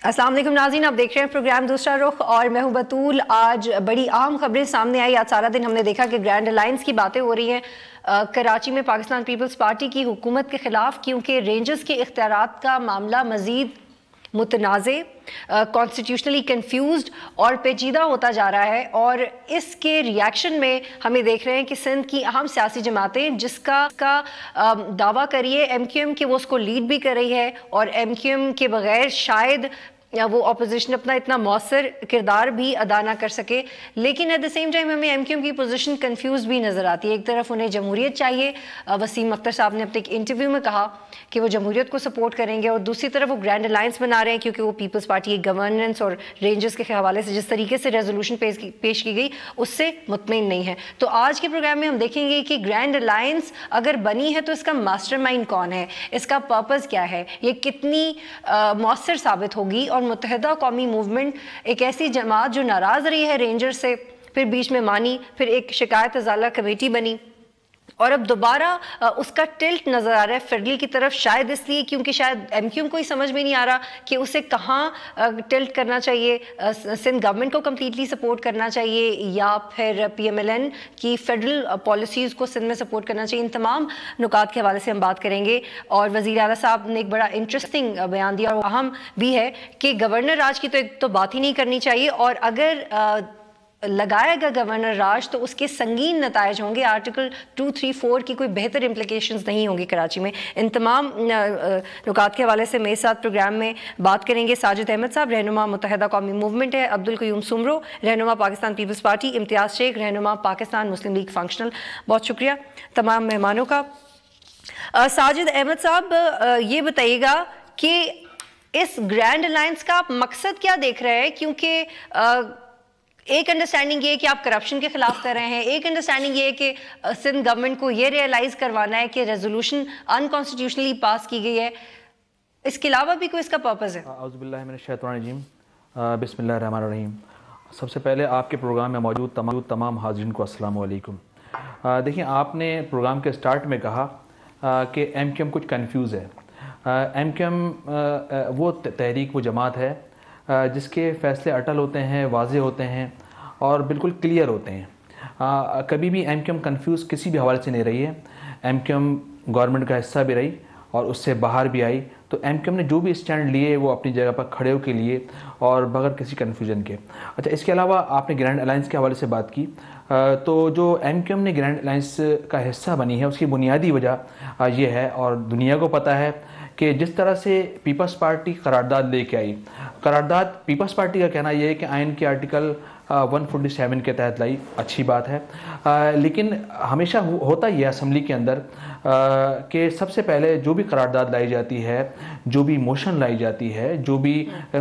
السلام علیکم ناظرین، آپ دیکھ رہے ہیں پروگرام دوسرا رخ اور میں ہوں بطول۔ آج بڑی اہم خبریں سامنے آئی۔ آج سارا دن ہم نے دیکھا کہ گرینڈ الائنس کی باتیں ہو رہی ہیں کراچی میں پاکستان پیپلز پارٹی کی حکومت کے خلاف، کیونکہ رینجرز کے اختیارات کا معاملہ مزید متنازع، کانسٹیٹیوشنلی کنفیوزڈ اور پیچیدہ ہوتا جا رہا ہے، اور اس کے ریاکشن میں ہمیں دیکھ رہے ہیں کہ سندھ کی اہم سیاسی جماعتیں جس کا دعویٰ کریے ایم کیو ایم کہ وہ اس کو لیڈ بھی کر رہی ہے، اور ایم کیو ایم کے بغیر شاید وہ اپوزیشن اپنا اتنا مؤثر کردار بھی ادا نہ کر سکے، لیکن ایٹ دا سیم ٹائم ہمیں ایم کیو ایم کی پوزیشن کنفیوز بھی نظر آتی ہے۔ ایک طرف انہیں جمہوریت چاہیے، وسیم اختر صاحب نے اپنے ایک انٹرویو میں کہا کہ وہ جمہوریت کو سپورٹ کریں گے، اور دوسری طرف وہ گرینڈ الائنس بنا رہے ہیں کیونکہ وہ پیپلز پارٹی کی گورننس اور رینجرز کے حوالے سے جس طریقے سے ریزولوشن پیش کی گئی اس سے مطمئن نہیں ہے۔ تو آج کے پروگرام میں ہم دیکھیں گے کہ گرینڈ الائنس اگر بنی ہے تو اس کا ماسٹر مائنڈ کون ہے، اس کا پرپز کیا ہے، یہ کتنی مؤثر ثابت ہوگی، اور متحدہ قومی موومنٹ ایک ایسی جماعت جو ناراض رہی ہے رینجر سے، پھر بیچ میں مانی، پھر ایک شکایت ازالہ کمیٹی بنی، اور اب دوبارہ اس کا ٹلٹ نظر آ رہا ہے فیڈرل کی طرف، شاید اس لیے کیونکہ شاید ایم کیو ایم کو ہی سمجھ میں نہیں آ رہا کہ اسے کہاں ٹلٹ کرنا چاہیے، سندھ گورنمنٹ کو کمپلیٹلی سپورٹ کرنا چاہیے یا پھر پی ایم ایل این کی فیڈرل پالیسیز کو سندھ میں سپورٹ کرنا چاہیے۔ ان تمام نکات کے حوالے سے ہم بات کریں گے، اور وزیر اعلیٰ صاحب نے ایک بڑا انٹرسٹنگ بیان دیا، اور اہم بھی ہے کہ گورنر راج کی تو ایک تو بات ہی نہیں کرنی چاہیے، اور اگر لگائے گا گورنر راج تو اس کے سنگین نتائج ہوں گے، آرٹیکل 234 کی کوئی بہتر امپلیکیشنز نہیں ہوں گی کراچی میں۔ ان تمام نکات کے حوالے سے میرے ساتھ پروگرام میں بات کریں گے ساجد احمد صاحب، رہنما متحدہ قومی موومنٹ ہے، عبدالقیوم سمرو، رہنما پاکستان پیپلز پارٹی، امتیاز شیخ، رہنما پاکستان مسلم لیگ فنکشنل۔ بہت شکریہ تمام مہمانوں کا۔ ساجد احمد صاحب، یہ بتائیے گا کہ اس گرینڈ الائنس کا آپ مقصد کیا دیکھ رہے ہیں، کیونکہ ایک انڈرسٹینڈنگ یہ ہے کہ آپ کرپشن کے خلاف کر رہے ہیں، ایک انڈرسٹینڈنگ یہ ہے کہ سندھ گورنمنٹ کو یہ ریئلائز کروانا ہے کہ ریزولوشن انکانسٹیٹیوشنلی پاس کی گئی ہے، اس کے علاوہ بھی کوئی اس کا پرپز ہے؟ اعوذ باللہ من الشیطان الرجیم، بسم اللہ الرحمن الرحیم۔ سب سے پہلے آپ کے پروگرام میں موجود تمام حاضرین کو السلام علیکم۔ دیکھیں، آپ نے پروگرام کے سٹارٹ میں کہا کہ ایم کیو ایم کچھ کنفیوز ہے۔ ایم کیو ایم وہ تحریک، وہ جماعت ہے جس کے فیصلے اٹل ہوتے ہیں، واضح ہوتے ہیں اور بالکل کلیئر ہوتے ہیں۔ کبھی بھی ایم کیو ایم کنفیوز کسی بھی حوالے سے نہیں رہی ہے۔ ایم کیو ایم گورنمنٹ کا حصہ بھی رہی اور اس سے باہر بھی آئی، تو ایم کیو ایم نے جو بھی اسٹینڈ لیے وہ اپنی جگہ پر کھڑے ہو کے لیے اور بغیر کسی کنفیوژن کے۔ اچھا، اس کے علاوہ آپ نے گرینڈ الائنس کے حوالے سے بات کی، تو جو ایم کیو ایم نے گرینڈ الائنس کا حصہ بنی ہے اس کی بنیادی وجہ یہ ہے، اور دنیا کو پتہ ہے کہ جس طرح سے پیپلز پارٹی قرارداد لے کے آئی، قرارداد پیپلز پارٹی کا کہنا یہ ہے کہ آئین کے آرٹیکل 147 کے تحت لائی، اچھی بات ہے، لیکن ہمیشہ ہوتا یہ اسمبلی کے اندر کہ سب سے پہلے جو بھی قرارداد لائی جاتی ہے، جو بھی موشن لائی جاتی ہے، جو بھی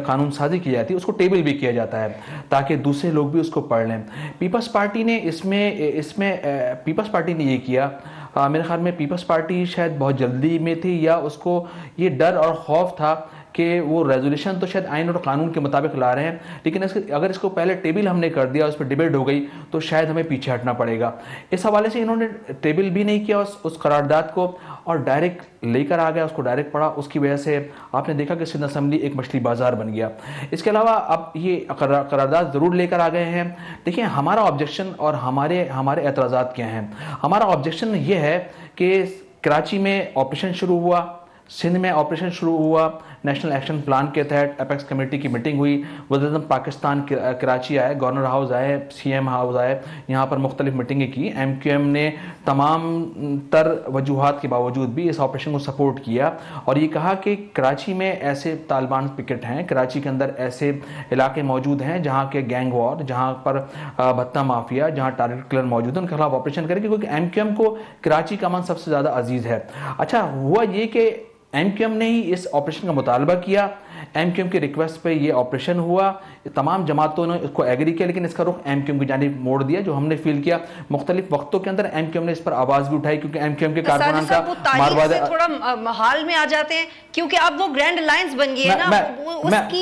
قانون سازی کی جاتی ہے، اس کو ٹیبل بھی کیا جاتا ہے تاکہ دوسرے لوگ بھی اس کو پڑھ لیں۔ پیپلز پارٹی نے اس میں پیپلز پارٹی نے یہ کیا، میرے خیال میں پیپلز پارٹی شاید بہت جلدی میں تھی، یا اس کو یہ ڈر اور خوف تھا کہ وہ ریزولوشن تو شاید آئین اور قانون کے مطابق لا رہے ہیں، لیکن اگر اس کو پہلے ٹیبل ہم نے کر دیا، اس پہ ڈیبیٹ ہو گئی تو شاید ہمیں پیچھے ہٹنا پڑے گا۔ اس حوالے سے انہوں نے ٹیبل بھی نہیں کیا اس قرارداد کو، اور ڈائریکٹ لے کر آ گیا، اس کو ڈائریکٹ پڑھا، اس کی وجہ سے آپ نے دیکھا کہ سندھ اسمبلی ایک مچھلی بازار بن گیا۔ اس کے علاوہ اب یہ قرارداد ضرور لے کر آ گئے ہیں۔ دیکھیں، ہمارا آبجیکشن اور ہمارے اعتراضات کیا ہیں۔ ہمارا آبجیکشن یہ ہے کہ کراچی میں آپریشن شروع ہوا، سندھ میں آپریشن شروع ہوا، نیشنل ایکشن پلان کے تحت اپیکس کمیٹی کی میٹنگ ہوئی، وزیراعظم پاکستان کراچی آئے، گورنر ہاؤس آئے، سی ایم ہاؤس آئے، یہاں پر مختلف میٹنگیں کی۔ ایم کیو ایم نے تمام تر وجوہات کے باوجود بھی اس آپریشن کو سپورٹ کیا، اور یہ کہا کہ کراچی میں ایسے طالبان پکٹ ہیں، کراچی کے اندر ایسے علاقے موجود ہیں جہاں کے گینگ وار، جہاں پر بھتہ مافیا، جہاں ٹارگٹ کلر موجود ہیں، ان کے خلاف آپریشن کریں گے، کیونکہ ایم کیو ایم کو کراچی کا امن سب سے زیادہ عزیز ہے۔ اچھا، ہوا یہ کہ ایم کیو ایم نے ہی اس آپریشن کا مطالبہ کیا، ایم کیو ایم کی ریکویسٹ پہ یہ آپریشن ہوا، تمام جماعتوں نے اس کو ایگری کیا، لیکن اس کا رخ ایم کیو ایم کی جانب موڑ دیا، جو ہم نے فیل کیا مختلف وقتوں کے اندر۔ ایم کیو ایم نے اس پر آواز بھی اٹھائی، کیونکہ ایم کیو ایم کے کارکنان کا مارواد تھوڑا حال میں آ جاتے ہیں، کیونکہ اب وہ گرینڈ الائنس بن گئی ہے نا،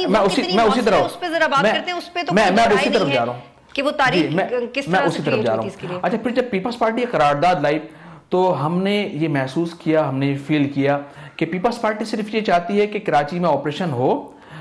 میں اسی طرح اس پہ ذرا بات کرتے ہیں، اس پہ تو میں اسی طرف جا رہا ہوں کہ وہ تاریخ کس طرح سے کریٹ ہوتی ہے اس کے لیے۔ اچھا، پھر جب پیپلز پارٹی قرارداد لائی تو ہم نے یہ محسوس کیا، ہم نے یہ فیل کیا کہ پیپلز پارٹی صرف یہ چاہتی ہے کہ کراچی میں آپریشن ہو،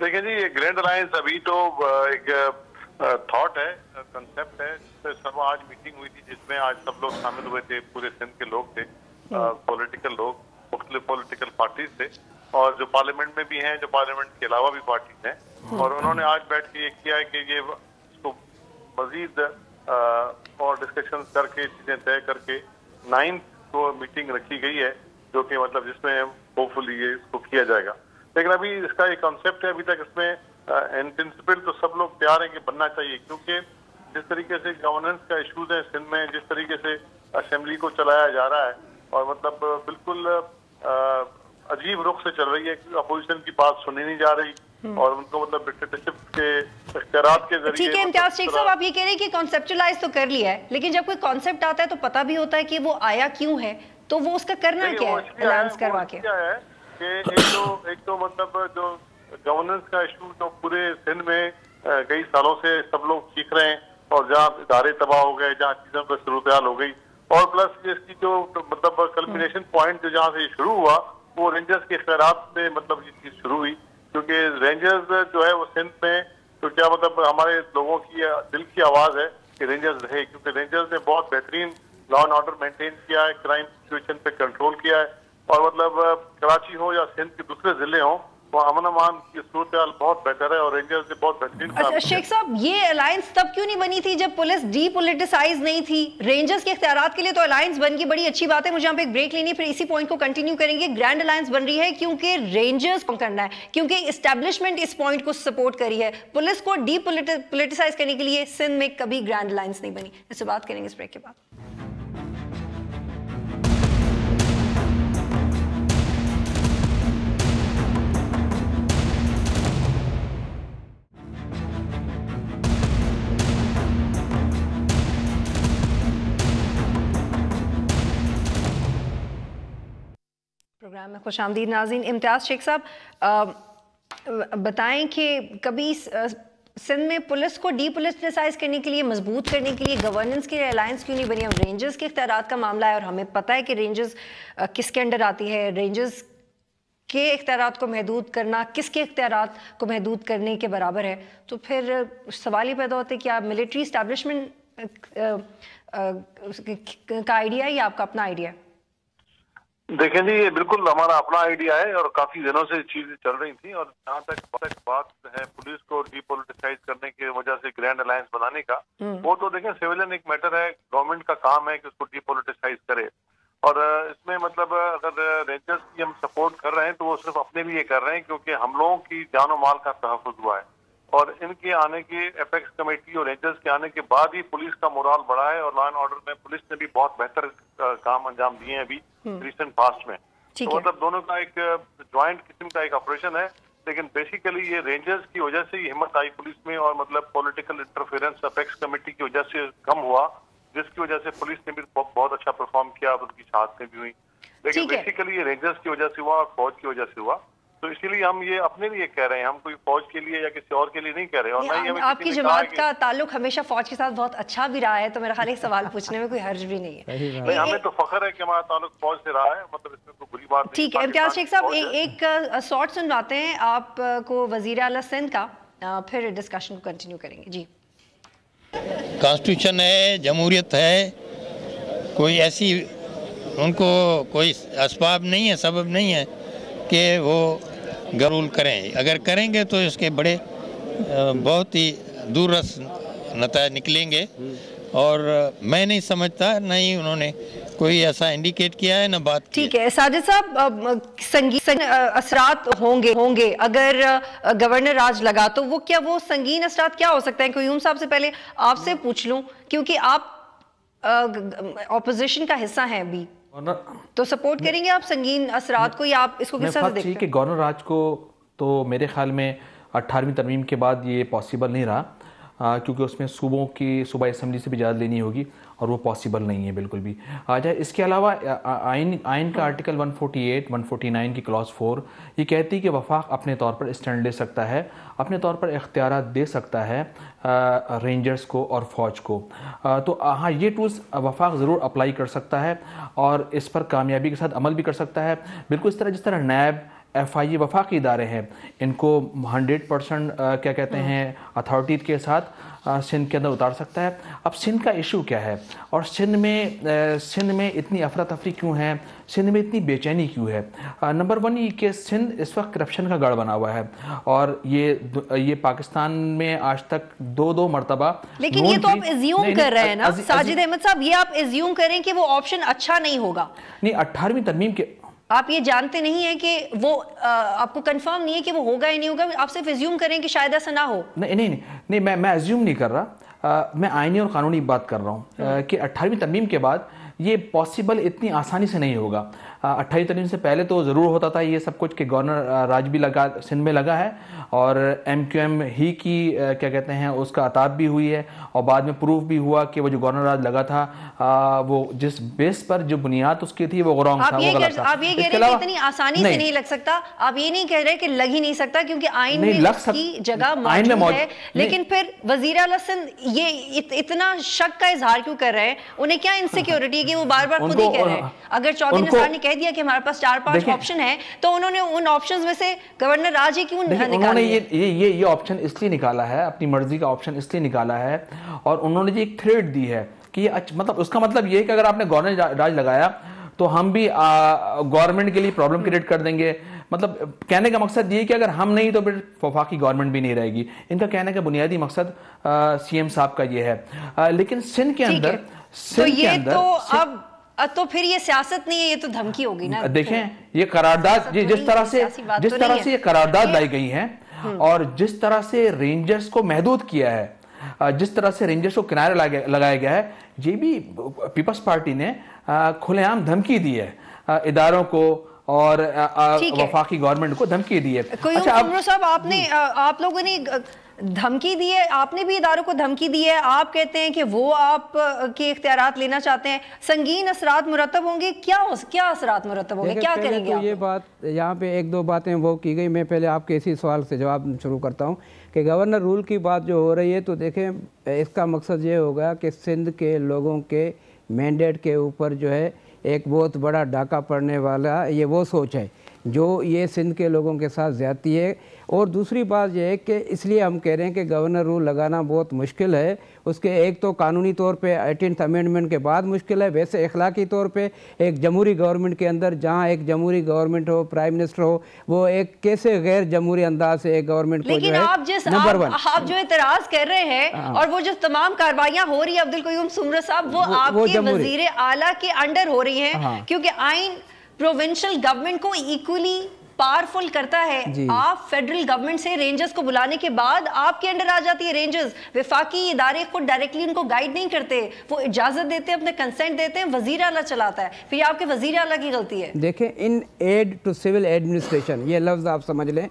دیکھیں جی یہ گرینڈ الائنس ابھی تو ایک تھاٹ ہے, کنسپٹ ہے. سب آج میٹنگ ہوئی تھی جس میں آج سب لوگ شامل ہوئے تھے, پورے سندھ کے لوگ تھے, پولیٹیکل لوگ, مختلف پولیٹیکل پارٹیز تھے, اور جو پارلیمنٹ میں بھی ہیں, جو پارلیمنٹ کے علاوہ بھی پارٹیز ہیں, اور انہوں نے آج بیٹھ کے یہ کیا ہے کہ یہ اس کو مزید اور ڈسکشن کر کے چیزیں طے کر کے 9 کو میٹنگ رکھی گئی ہے, جو کہ مطلب جس میں ہوپ فلی یہ اس کو کیا جائے گا. لیکن ابھی اس کا ایک کانسیپٹ ہے, ابھی تک اس میں ان پرنسپل تو سب لوگ تیار ہیں کہ بننا چاہیے, کیونکہ جس طریقے سے گورننس کا ایشوز ہے سندھ میں, جس طریقے سے اسمبلی کو چلایا جا رہا ہے, اور مطلب بالکل عجیب رخ سے چل رہی ہے کہ اپوزیشن کی بات سنی نہیں جا رہی, اور ان کو مطلب ڈکٹیٹرشپ کے اختیارات کے ذریعے. ٹھیک ہے امتیاز شیخ صاحب, آپ یہ کہہ رہے ہیں کہ کانسیپچلائز تو کر لیا ہے, لیکن جب کوئی کانسیپٹ آتا ہے تو پتہ بھی ہوتا ہے کہ وہ آیا کیوں ہے, تو وہ اس کا کرنا کیا ہے اعلان کروا کے؟ کیا ہے کہ ایک تو مطلب جو گورننس کا ایشو جو پورے سندھ میں کئی سالوں سے سب لوگ سیکھ رہے ہیں, اور جہاں ادارے تباہ ہو گئے, جہاں چیزوں پر صورتحال ہو گئی, اور پلس اس کی جو مطلب کلمینیشن پوائنٹ جو جہاں سے یہ شروع ہوا وہ رینجرز کے اختیارات سے مطلب یہ چیز شروع ہوئی, کیونکہ رینجرز جو ہے وہ سندھ میں تو کیا مطلب ہمارے لوگوں کی دل کی آواز ہے کہ رینجرز رہے, کیونکہ رینجرز نے بہت بہترین لا اینڈ آرڈر مینٹین کیا ہے, کرائم سچویشن پہ کنٹرول کیا ہے, اور مطلب کراچی ہو یا سندھ کے دوسرے ضلع ہوں, وہ امن امان کی صورتحال بہت بہتر ہے, اور رینجرز نے بہت بہترین کام کیا. شیخ صاحب یہ الائنس تب کیوں نہیں بنی تھی جب پولیس ڈی پولیٹیسائز نہیں تھی؟ رینجرز کے اختیارات کے لیے تو الائنس بن گئی, بڑی اچھی بات ہے. مجھے یہاں پہ ایک بریک لینی ہے, پھر اسی پوائنٹ کو کنٹینیو کریں گے. گرینڈ الائنس بن رہی ہے کیونکہ رینجرز کو کرنا ہے, کیونکہ اسٹیبلشمنٹ اس پوائنٹ کو سپورٹ کری ہے. پولیس کو ڈی پولیٹیسائز کرنے کے لیے سندھ میں کبھی گرینڈ الائنس نہیں بنی. اس سے بات کریں گے اس بریک کے بعد. پروگرام میں خوش آمدید ناظرین. امتیاز شیخ صاحب بتائیں کہ کبھی سندھ میں پولیس کو ڈی پولیٹیسائز کرنے کے لیے, مضبوط کرنے کے لیے, گورننس کے لیے الائنس کیوں نہیں بنی؟ اب رینجرز کے اختیارات کا معاملہ ہے, اور ہمیں پتہ ہے کہ رینجرز کس کے انڈر آتی ہے. رینجرز کے اختیارات کو محدود کرنا کس کے اختیارات کو محدود کرنے کے برابر ہے. تو پھر سوال یہ پیدا ہوتا ہے کہ آپ ملٹری اسٹیبلشمنٹ کا آئیڈیا ہے یا آپ کا اپنا آئیڈیا ہے؟ دیکھیں جی یہ بالکل ہمارا اپنا آئیڈیا ہے, اور کافی دنوں سے چیزیں چل رہی تھیں, اور جہاں تک بات ہے پولیس کو ڈی پولیٹیسائز کرنے کی وجہ سے گرینڈ الائنس بنانے کا, وہ تو دیکھیں سیولین ایک میٹر ہے, گورنمنٹ کا کام ہے کہ اس کو ڈی پولیٹیسائز کرے, اور اس میں مطلب اگر رینجرز کی ہم سپورٹ کر رہے ہیں تو وہ صرف اپنے لیے کر رہے ہیں, کیونکہ ہم لوگوں کی جان و مال کا تحفظ ہوا ہے, اور ان کے آنے کے ایپیکس کمیٹی اور رینجرز کے آنے کے بعد ہی پولیس کا مورال بڑھا ہے, اور لا اینڈ آرڈر میں پولیس نے بھی بہت بہتر کام انجام دیے ہیں ابھی ریسنٹ پاسٹ میں. تو مطلب دونوں کا ایک جوائنٹ قسم کا ایک آپریشن ہے, لیکن بیسیکلی یہ رینجرز کی وجہ سے یہ ہمت آئی پولیس میں, اور مطلب پولیٹیکل انٹرفیئرنس ایپیکس کمیٹی کی وجہ سے کم ہوا, جس کی وجہ سے پولیس نے بھی بہت اچھا پرفارم کیا, اور ان کی شہادتیں بھی ہوئی. لیکن بیسیکلی یہ رینجرز کی وجہ سے ہوا اور فوج کی وجہ سے ہوا, تو اسی لیے ہم یہ اپنے لیے کہہ رہے ہیں, ہم کوئی فوج کے لیے یا کسی اور کے لیے نہیں کہہ رہے. اور نہیں آپ کی جماعت کا تعلق ہمیشہ فوج کے ساتھ بہت اچھا بھی رہا ہے, تو میرا خیال ہے سوال پوچھنے میں کوئی حرج بھی نہیں ہے. ہمیں تو فخر ہے کہ ہمارا تعلق فوج سے رہا ہے, مطلب اس میں کوئی بری بات نہیں. ٹھیک ہے امتیاز شیخ صاحب ایک شارٹ سنواتے ہیں آپ کو وزیر اعلیٰ سندھ کا, پھر ڈسکشن کو کنٹینیو کریں گے. جی کانسٹیٹیوشن ہے, جمہوریت ہے, کوئی ایسی ان کو کوئی اسباب نہیں ہے, سبب نہیں ہے کہ وہ رول کریں. اگر کریں گے تو اس کے بڑے بہت ہی دور رس نتائج نکلیں گے, اور میں نہیں سمجھتا, نہ ہی انہوں نے کوئی ایسا انڈیکیٹ کیا ہے, نہ بات کی. ٹھیک ہے ساجد صاحب, سنگین اثرات ہوں گے اگر گورنر راج لگا, تو وہ کیا وہ سنگین اثرات کیا ہو سکتے ہیں؟ قیوم صاحب سے پہلے آپ سے پوچھ لوں, کیونکہ آپ اپوزیشن کا حصہ ہیں ابھی, تو سپورٹ کریں گے آپ سنگین اثرات کو, یا آپ اس کو کس طرح سے دیکھتے ہیں؟ کہ گورنر راج کو تو میرے خیال میں 18ویں ترمیم کے بعد یہ پاسیبل نہیں رہا, کیونکہ اس میں صوبائی اسمبلی سے بھی اجازت لینی ہوگی, اور وہ پاسیبل نہیں ہے بالکل بھی. اس کے علاوہ آئین کا آرٹیکل 148 149 کی کلاس 4 یہ کہتی ہے کہ وفاق اپنے طور پر اسٹینڈ لے سکتا ہے, اپنے طور پر اختیارات دے سکتا ہے رینجرز کو اور فوج کو. تو ہاں یہ ٹولز وفاق ضرور اپلائی کر سکتا ہے, اور اس پر کامیابی کے ساتھ عمل بھی کر سکتا ہے, بالکل اس طرح جس طرح نیب FIA وفاقی ادارے ہیں، ان کو 100% کیا کہتے ہیں اتھارٹی کے ساتھ سندھ کے اندر اتار سکتا ہے۔ اب سندھ کا ایشو کیا ہے اور سندھ میں اتنی افراتفری کیوں ہے، سندھ میں اتنی بے چینی کیوں ہے؟ نمبر 1 یہ کہ سندھ اس وقت کرپشن کا گڑھ بنا ہوا ہے، اور یہ پاکستان میں آج تک دو مرتبہ، لیکن یہ تو آپ ایزیوم کر رہے ہیں نا ساجد احمد صاحب، یہ آپ ایزیوم کریں کہ وہ آپشن اچھا نہیں ہوگا۔ نہیں، 18ویں ترمیم کے آپ یہ جانتے نہیں ہیں کہ وہ آپ کو کنفرم نہیں ہے کہ وہ ہوگا یا نہیں ہوگا، آپ صرف ایزیوم کریں کہ شاید ایسا نہ ہو۔ نہیں، میں ایزیوم نہیں کر رہا، میں آئینی اور قانونی بات کر رہا ہوں کہ 18ویں ترمیم کے بعد یہ پاسبل اتنی آسانی سے نہیں ہوگا۔ 28 ترمیم سے پہلے تو ضرور ہوتا تھا یہ سب کچھ کہ گورنر راج بھی لگا سندھ میں لگا ہے، اور MQM ہی کی کیا کہتے ہیں اس کا عطاب بھی ہوئی ہے، اور بعد میں پروف بھی ہوا کہ وہ جو گورنر راج لگا تھا وہ جس بیس پر جو بنیاد اس کی تھی وہ رانگ تھا، وہ غلط تھا۔ آپ یہ کہہ رہے ہیں کہ اتنی آسانی سے نہیں لگ سکتا، آپ یہ نہیں کہہ رہے کہ لگ ہی نہیں سکتا کیونکہ آئین میں اس کی جگہ موجود ہے، لیکن پھر وزیر اعلیٰ سندھ یہ اتنا شک کا اظہار کیوں کر رہے ہیں؟ انہیں کیا انسیکیورٹی ہے کہ وہ بار بار خود ہی کہہ رہے ہیں؟ اگر چودھری نثار نے کہہ دیا کہ ہمارے پاس 4-5 آپشن ہیں تو انہوں نے ان آپشنز میں سے گورنر راج ہی کیوں نکالا؟ یہ آپشن اس لیے نکالا ہے، اپنی مرضی کا آپشن اس لیے نکالا ہے، اور انہوں نے یہ ایک تھریٹ دی ہے کہ مطلب اس کا مطلب یہ ہے کہ اگر آپ نے گورنر راج لگایا تو ہم بھی گورنمنٹ کے لیے پرابلم کریٹ کر دیں گے۔ مطلب کہنے کا مقصد یہ ہے کہ اگر ہم نہیں تو پھر وفاقی گورنمنٹ بھی نہیں رہے گی۔ ان کا کہنے کا بنیادی مقصد CM صاحب کا یہ ہے، لیکن سندھ کے اندر تو پھر یہ سیاست نہیں ہے، یہ تو دھمکی ہوگی نا۔ دیکھیں یہ قرارداد جس طرح سے یہ قرارداد لائی گئی ہیں اور جس طرح سے رینجرز کو محدود کیا ہے، جس طرح سے رینجرز کو کنارے لگایا گیا ہے، یہ بھی پیپلز پارٹی نے کھلے عام دھمکی دی ہے اداروں کو اور وفاقی گورنمنٹ کو دھمکی دی ہے۔ صاحب آپ لوگوں نے دھمکی دی ہے، آپ نے بھی اداروں کو دھمکی دی ہے، آپ کہتے ہیں کہ وہ آپ کے اختیارات لینا چاہتے ہیں، سنگین اثرات مرتب ہوں گے، کیا اثرات مرتب ہوں گے، کیا کریں گے آپ؟ یہ بات یہاں پہ 1-2 باتیں وہ کی گئی، میں پہلے آپ کے اسی سوال سے جواب شروع کرتا ہوں کہ گورنر رول کی بات جو ہو رہی ہے، تو دیکھیں اس کا مقصد یہ ہوگا کہ سندھ کے لوگوں کے مینڈیٹ کے اوپر جو ہے ایک بہت بڑا ڈاکہ پڑنے والا یہ وہ سوچ ہے جو یہ سندھ کے لوگوں کے ساتھ زیادتی ہے۔ اور دوسری بات یہ ہے کہ اس لیے ہم کہہ رہے ہیں کہ گورنر رول لگانا بہت مشکل ہے، اس کے ایک تو قانونی طور پہ 18th امینڈمنٹ کے بعد مشکل ہے، ویسے اخلاقی طور پہ ایک جمہوری گورنمنٹ کے اندر جہاں ایک جمہوری گورنمنٹ ہو، پرائم منسٹر ہو، وہ ایک کیسے غیر جمہوری انداز سے ایک گورنمنٹ کو جو ہے نمبر 1 آپ جو اعتراض کر رہے ہیں اور وہ جو تمام کاروائیاں ہو رہی ہیں عبدالقیوم سمرہ صاحب، وہ آپ کے وزیر اعلیٰ کے انڈر ہو رہی ہیں، کیونکہ آئین پروونشل گورنمنٹ کو ایکولی پاورفل کرتا ہے۔ آپ فیڈرل گورنمنٹ سے رینجرز کو بلانے کے بعد آپ کے انڈر آ جاتی ہے رینجرز، وفاقی ادارے خود ڈائریکٹلی ان کو گائیڈ نہیں کرتے، وہ اجازت دیتے ہیں، اپنے کنسنٹ دیتے ہیں، وزیر اعلیٰ چلاتا ہے، پھر یہ آپ کے وزیر اعلیٰ کی غلطی ہے۔ دیکھیں ان ایڈ ٹو سول ایڈمنسٹریشن یہ لفظ آپ سمجھ لیں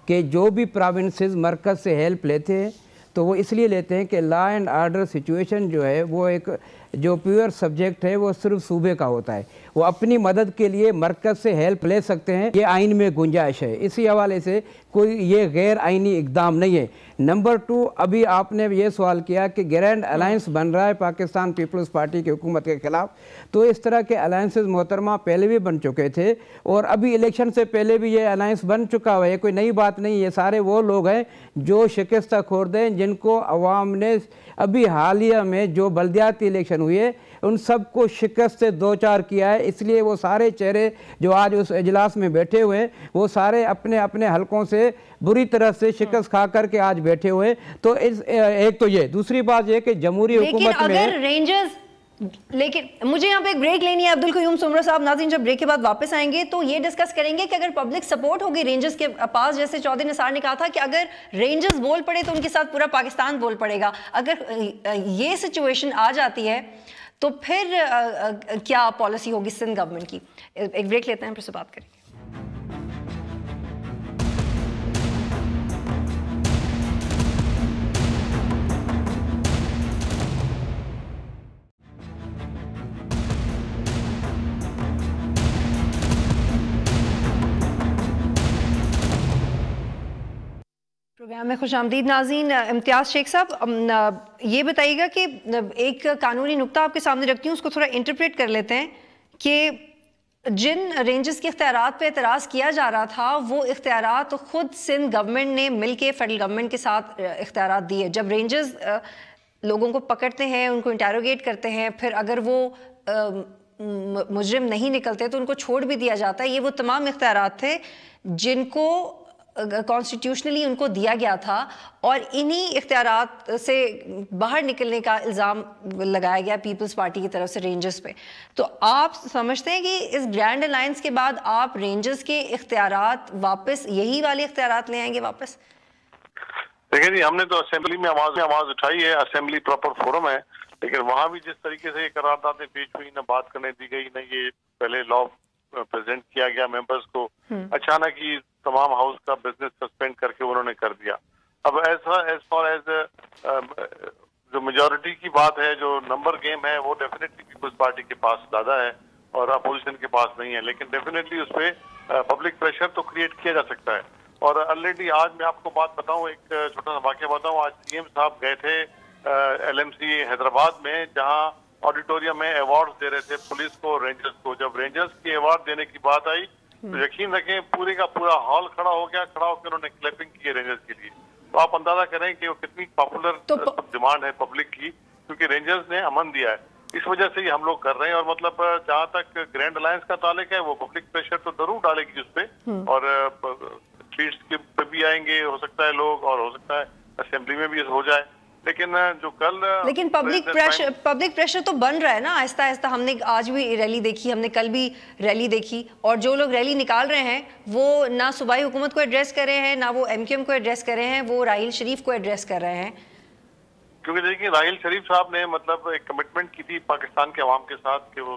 کہ جو بھی پروونسز مرکز سے ہیلپ لیتے ہیں تو وہ اس لیے لیتے ہیں کہ لا اینڈ آرڈر سچویشن جو ہے وہ ایک جو پیور سبجیکٹ ہے وہ صرف صوبے کا ہوتا ہے، وہ اپنی مدد کے لیے مرکز سے ہیلپ لے سکتے ہیں، یہ آئین میں گنجائش ہے، اسی حوالے سے کوئی یہ غیر آئینی اقدام نہیں ہے۔ نمبر 2، ابھی آپ نے یہ سوال کیا کہ گرینڈ الائنس بن رہا ہے پاکستان پیپلز پارٹی کی حکومت کے خلاف، تو اس طرح کے الائنسز محترمہ پہلے بھی بن چکے تھے اور ابھی الیکشن سے پہلے بھی یہ الائنس بن چکا ہوا ہے، کوئی نئی بات نہیں، یہ سارے وہ لوگ ہیں جو شکستہ خورد ہیں، جن کو عوام نے ابھی حالیہ میں جو بلدیاتی الیکشن ہوئے ان سب کو شکست سے دوچار کیا ہے، اس لیے وہ سارے چہرے جو آج اس اجلاس میں بیٹھے ہوئے ہیں وہ سارے اپنے اپنے حلقوں سے بری طرح سے شکست کھا کر کے آج بیٹھے ہوئے ہیں۔ تو ایک تو یہ، دوسری بات یہ کہ جمہوری حکومت میں لیکن مجھے یہاں پہ ایک بریک لینی ہے عبدالقیوم سمرہ صاحب۔ ناظرین جب بریک کے بعد واپس آئیں گے تو یہ ڈسکس کریں گے کہ اگر پبلک سپورٹ ہوگی رینجرز کے پاس، جیسے چودھری نثار نے کہا تھا کہ اگر رینجرز بول پڑے تو ان کے ساتھ پورا پاکستان بول پڑے گا، اگر یہ سچویشن آ جاتی ہے تو پھر کیا پالیسی ہوگی سندھ گورنمنٹ کی؟ ایک بریک لیتے ہیں پھر سے بات کریں گے۔ پروگرام میں خوش آمدید ناظرین۔ امتیاز شیخ صاحب یہ بتائیے گا کہ ایک قانونی نقطہ آپ کے سامنے رکھتی ہوں، اس کو تھوڑا انٹرپریٹ کر لیتے ہیں کہ جن رینجز کے اختیارات پہ اعتراض کیا جا رہا تھا وہ اختیارات خود سندھ گورنمنٹ نے مل کے فیڈرل گورنمنٹ کے ساتھ اختیارات دیے. جب رینجز لوگوں کو پکڑتے ہیں, ان کو انٹیروگیٹ کرتے ہیں, پھر اگر وہ مجرم نہیں نکلتے تو ان کو چھوڑ بھی دیا جاتا ہے. یہ وہ تمام اختیارات تھے جن کو کانسٹیٹیوشنلی ان کو دیا گیا تھا, اور انہی اختیارات سے باہر نکلنے کا الزام لگایا گیا پیپلز پارٹی کی طرف سے رینجرز پہ. تو آپ سمجھتے ہیں کہ اس گرینڈ الائنس کے بعد آپ رینجرز کے اختیارات واپس, یہی والے اختیارات لے آئیں گے واپس؟ دیکھیں جی, ہم نے تو اسمبلی میں آواز اٹھائی ہے, اسمبلی پراپر فورم ہے, لیکن وہاں بھی جس طریقے سے یہ قراردادیں پیش ہوئی, نہ بات کرنے دی گئی, نہ یہ پہلے لا پریزنٹ کیا گیا ممبرز کو, اچانک ہی تمام ہاؤس کا بزنس سسپینڈ کر کے انہوں نے کر دیا. اب ایز فار ایز جو میجورٹی کی بات ہے, جو نمبر گیم ہے, وہ ڈیفینیٹلی پیپلز پارٹی کے پاس زیادہ ہے اور اپوزیشن کے پاس نہیں ہے, لیکن ڈیفینیٹلی اس پہ پبلک پریشر تو کریٹ کیا جا سکتا ہے. اور آلریڈی آج میں آپ کو بات بتاؤں, ایک چھوٹا سا واقعہ بتاؤں. آج سی ایم صاحب گئے تھے LMC حیدرآباد میں, جہاں آڈیٹوریم میں ایوارڈز دے رہے تھے پولیس کو, رینجرز کو. جب رینجرز کی ایوارڈ دینے کی بات آئی تو یقین رکھیں پورے کا پورا ہال کھڑا ہو گیا, کھڑا ہو کے انہوں نے کلیپنگ کی ہے رینجرز کے لیے. تو آپ اندازہ کریں کہ وہ کتنی پاپولر ڈیمانڈ ہے پبلک کی, کیونکہ رینجرز نے امن دیا ہے. اس وجہ سے یہ ہم لوگ کر رہے ہیں. اور مطلب جہاں تک گرینڈ الائنس کا تعلق ہے, وہ پبلک پریشر تو ضرور ڈالے گی اس پہ, اور اسٹریٹس کے پہ بھی آئیں گے ہو سکتا ہے لوگ, اور ہو سکتا ہے اسمبلی میں بھی ہو جائے. لیکن پبلک پریشر تو بن رہا ہے نا آہستہ آہستہ. ہم نے آج بھی ریلی دیکھی, ہم نے کل بھی ریلی دیکھی, اور جو لوگ ریلی نکال رہے ہیں وہ نہ صوبائی حکومت کو ایڈریس کر رہے ہیں, نہ وہ MQM کو ایڈریس کر رہے ہیں, وہ راحیل شریف کو ایڈریس کر رہے ہیں. کیونکہ دیکھیں راحیل شریف صاحب نے مطلب ایک کمٹمنٹ کی تھی پاکستان کے عوام کے ساتھ کہ وہ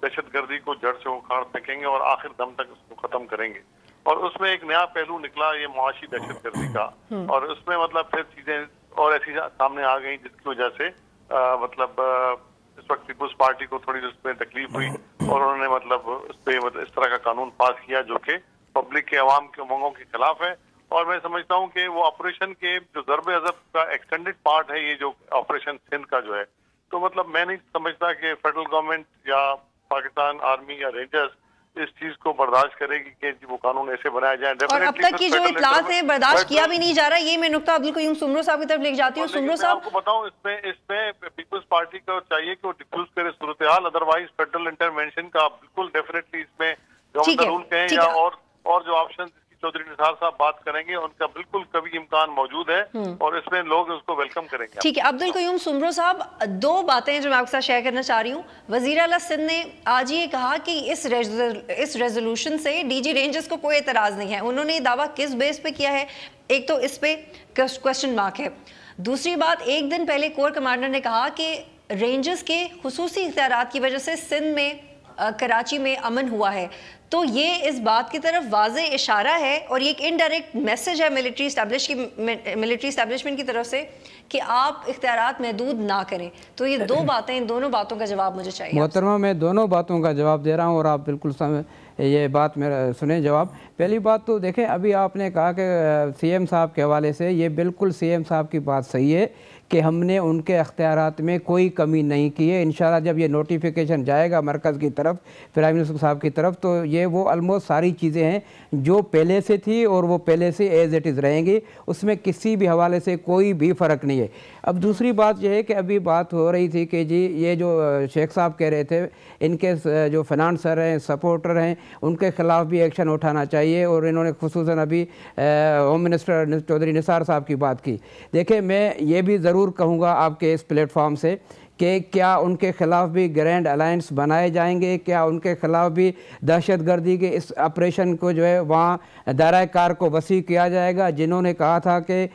دہشت گردی کو جڑ سے اکھاڑ پھینکیں گے اور آخر دم تک اس کو ختم کریں گے. اور اس میں ایک نیا پہلو نکلا یہ معاشی دہشت گردی کا, اور اس میں مطلب پھر چیزیں اور ایسی سامنے آ گئی جس کی وجہ سے مطلب اس وقت پیپلز پارٹی کو تھوڑی اس میں تکلیف ہوئی, اور انہوں نے مطلب اس پہ اس طرح کا قانون پاس کیا جو کہ پبلک کے عوام کے امنگوں کے خلاف ہے. اور میں سمجھتا ہوں کہ وہ آپریشن کے جو ضرب عضب کا ایکسٹینڈڈ پارٹ ہے, یہ جو آپریشن سندھ کا جو ہے, تو مطلب میں نہیں سمجھتا کہ فیڈرل گورنمنٹ یا پاکستان آرمی یا رینجرز اس چیز کو برداشت کرے گی کہ وہ قانون ایسے بنایا جائے. اور اب تک کی جو اطلاعات ہیں برداشت کیا بھی نہیں جا رہا. یہ میں نقطہ عبدالقیوم سمرو صاحب کی طرف لے جاتی ہوں. سمرو صاحب, آپ کو بتاؤں اس میں پیپلز پارٹی کو چاہیے کہ وہ ڈیفیوز کرے صورتحال, ادروائز فیڈرل انٹرونشن کا بالکل ڈیفینیٹلی اس میں گورنمنٹ رول کہیں یا اور جو آپشن چودھری نثار صاحب بات کریں گے ان کا بالکل کبھی امکان موجود ہے, اور اس میں لوگ اس کو ویلکم کریں گے. ٹھیک ہے عبدالقیوم سمرو صاحب, دو باتیں جو میں آپ کے ساتھ شیئر کرنا چاہ رہی ہوں. وزیر اعلیٰ سندھ نے آج یہ کہا کہ اس ریزولوشن سے DG رینجرز کو کوئی اعتراض نہیں ہے. انہوں نے یہ دعویٰ کس بیس پہ کیا ہے؟ ایک تو اس پہ کوسچن مارک ہے. دوسری بات, ایک دن پہلے کور کمانڈر نے کہا کہ رینجرز کے خصوصی اختیارات کی وجہ سے سندھ میں کراچی میں امن ہوا ہے. تو یہ اس بات کی طرف واضح اشارہ ہے اور یہ ایک انڈائریکٹ میسج ہے ملٹری اسٹیبلشمنٹ کی طرف سے کہ آپ اختیارات محدود نہ کریں. تو یہ دو باتیں, ان دونوں باتوں کا جواب مجھے چاہیے. محترمہ میں دونوں باتوں کا جواب دے رہا ہوں اور آپ بالکل یہ بات میرا سنیں جواب. پہلی بات تو دیکھیں, ابھی آپ نے کہا کہ CM صاحب کے حوالے سے یہ بالکل CM صاحب کی بات صحیح ہے کہ ہم نے ان کے اختیارات میں کوئی کمی نہیں کی ہے. انشاءاللہ جب یہ نوٹیفیکیشن جائے گا مرکز کی طرف, پرائم منسٹر صاحب کی طرف, تو یہ وہ آلموسٹ ساری چیزیں ہیں جو پہلے سے تھی اور وہ پہلے سے ایز اٹ از رہیں گی, اس میں کسی بھی حوالے سے کوئی بھی فرق نہیں ہے. اب دوسری بات یہ ہے کہ ابھی بات ہو رہی تھی کہ جی یہ جو شیخ صاحب کہہ رہے تھے ان کے جو فنانسر ہیں, سپورٹر ہیں, ان کے خلاف بھی ایکشن اٹھانا چاہیے, اور انہوں نے خصوصاً ابھی ہوم منسٹر چودھری نثار صاحب کی بات کی. دیکھیں میں یہ بھی ضرور کہوں گا آپ کے اس پلیٹ فارم سے کہ کیا ان کے خلاف بھی گرینڈ الائنس بنائے جائیں گے, کیا ان کے خلاف بھی دہشت گردی کے اس آپریشن کو جو ہے وہاں دائرہ کار کو وسیع کیا جائے گا. جنہوں نے کہا تھا کہ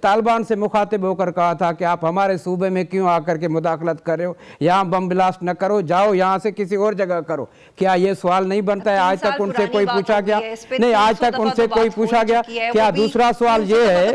طالبان سے مخاطب ہو کر کہا تھا کہ آپ ہمارے صوبے میں کیوں آ کر کے مداخلت کر رہے ہو, یہاں بم بلاسٹ نہ کرو, جاؤ یہاں سے کسی اور جگہ کرو. کیا یہ سوال نہیں بنتا ہے؟ آج تک ان سے کوئی پوچھا گیا نہیں, آج تک ان سے کوئی پوچھا گیا کیا؟ دوسرا سوال یہ ہے,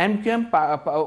MQM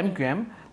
MQM